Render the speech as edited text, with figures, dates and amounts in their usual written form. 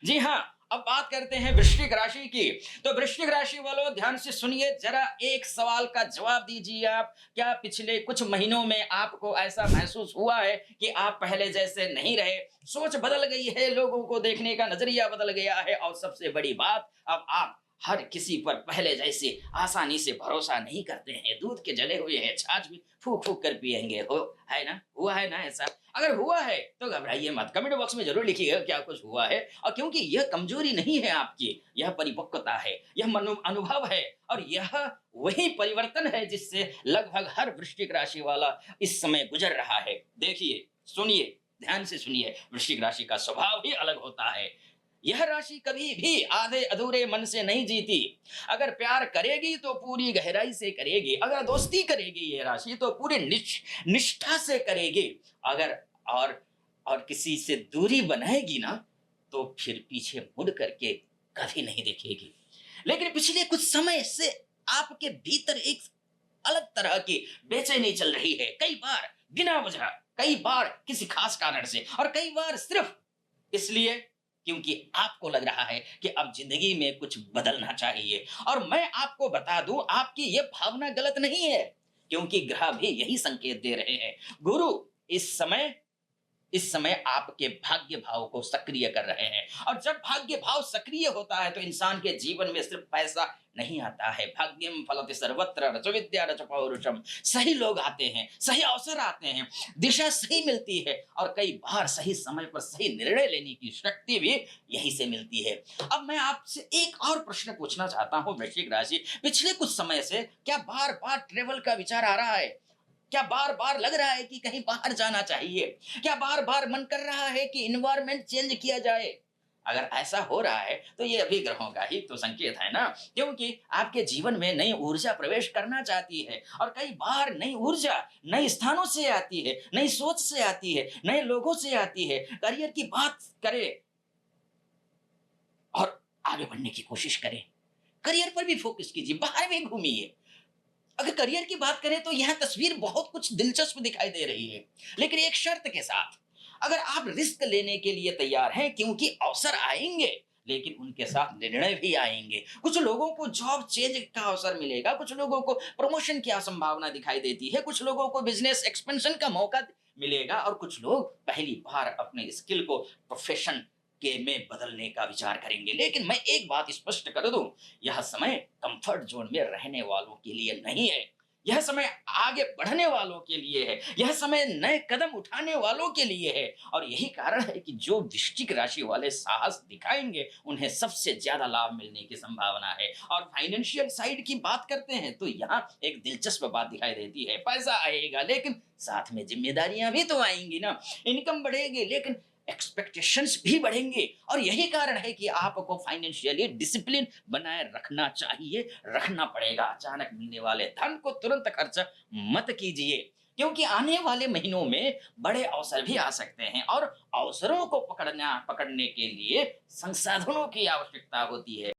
जी हाँ, अब बात करते हैं वृश्चिक राशि की। तो वृश्चिक राशि वालों ध्यान से सुनिए, ज़रा एक सवाल का जवाब दीजिए आप। क्या पिछले कुछ महीनों में आपको ऐसा महसूस हुआ है कि आप पहले जैसे नहीं रहे? सोच बदल गई है, लोगों को देखने का नज़रिया बदल गया है और सबसे बड़ी बात, अब आप हर किसी पर पहले जैसे आसानी से भरोसा नहीं करते हैं। दूध के जले हुए हैं छाछ भी फूँक-फूँक कर पिएँगे हो, है ना? हुआ है ना ऐसा? अगर हुआ है तो घबराइए मत, कमेंट बॉक्स में जरूर लिखिएगा क्या कुछ हुआ है। और क्योंकि यह कमजोरी नहीं है आपकी, यह परिपक्वता है, यह अनुभव है और यह वही परिवर्तन है जिससे लगभग हर वृश्चिक राशि वाला इस समय गुजर रहा है। देखिए, सुनिए, ध्यान से सुनिए, वृश्चिक राशि का स्वभाव ही अलग होता है। यह राशि कभी भी आधे अधूरे मन से नहीं जीती। अगर प्यार करेगी तो पूरी गहराई से करेगी, अगर दोस्ती करेगी ये राशि तो पूरी निष्ठा से करेगी। अगर और और किसी से दूरी बनाएगी ना, तो फिर पीछे मुड़ करके कभी नहीं देखेगी। लेकिन पिछले कुछ समय से आपके भीतर एक अलग तरह की बेचैनी चल रही है, कई बार बिना वजह, कई बार किसी खास कारण से और कई बार सिर्फ इसलिए क्योंकि आपको लग रहा है कि अब जिंदगी में कुछ बदलना चाहिए। और मैं आपको बता दूं, आपकी ये भावना गलत नहीं है, क्योंकि ग्रह भी यही संकेत दे रहे हैं। गुरु इस समय आपके भाग्य भाव को सक्रिय कर रहे हैं और जब भाग्य भाव सक्रिय होता है तो इंसान के जीवन में सिर्फ पैसा नहीं आता है। भाग्यम फलति सर्वत्र रच विद्या रच पौरुषम। सही लोग आते हैं, सही अवसर आते हैं, दिशा सही मिलती है और कई बार सही समय पर सही निर्णय लेने की शक्ति भी यहीं से मिलती है। अब मैं आपसे एक और प्रश्न पूछना चाहता हूँ वृश्चिक राशि, पिछले कुछ समय से क्या बार बार ट्रेवल का विचार आ रहा है? क्या बार-बार लग रहा है कि कहीं बाहर जाना चाहिए? क्या बार-बार मन कर रहा है कि एनवायरनमेंट चेंज किया जाए? अगर ऐसा हो रहा है, तो ये अभी ग्रहों का ही तो संकेत है ना, क्योंकि आपके जीवन में नई ऊर्जा प्रवेश करना चाहती है और कई बार नई ऊर्जा नए स्थानों से आती है, नई सोच से आती है, नए लोगों से आती है। करियर की बात करें और आगे बढ़ने की कोशिश करें। करियर पर भी फोकस कीजिए, बाहर भी घूमिए। अगर करियर की बात करें तो यह तस्वीर बहुत कुछ दिलचस्प दिखाई दे रही है, लेकिन एक शर्त के साथ। अगर आप रिस्क लेने के लिए तैयार हैं, क्योंकि अवसर आएंगे, लेकिन उनके साथ निर्णय भी आएंगे। कुछ लोगों को जॉब चेंज का अवसर मिलेगा, कुछ लोगों को प्रमोशन की संभावना दिखाई देती है, कुछ लोगों को बिजनेस एक्सपेंशन का मौका मिलेगा और कुछ लोग पहली बार अपने स्किल को प्रोफेशन के में बदलने का विचार करेंगे। लेकिन मैं एक बात स्पष्ट कर दूं, यह समय कंफर्ट जोन में रहने वालों के लिए नहीं है, यह समय आगे बढ़ने वालों के लिए है, यह समय नए कदम उठाने वालों के लिए है। और यही कारण है कि जो वृश्चिक राशि वाले साहस दिखाएंगे उन्हें सबसे ज्यादा लाभ मिलने की संभावना है। और फाइनेंशियल साइड की बात करते हैं तो यहाँ एक दिलचस्प बात दिखाई देती है। पैसा आएगा लेकिन साथ में जिम्मेदारियां भी तो आएंगी ना। इनकम बढ़ेगी लेकिन एक्सपेक्टेशंस भी बढ़ेंगे और यही कारण है कि आपको फाइनेंशियली डिसिप्लिन बनाए रखना चाहिए, रखना पड़ेगा। अचानक मिलने वाले धन को तुरंत खर्च मत कीजिए, क्योंकि आने वाले महीनों में बड़े अवसर भी आ सकते हैं और अवसरों को पकड़ने के लिए संसाधनों की आवश्यकता होती है।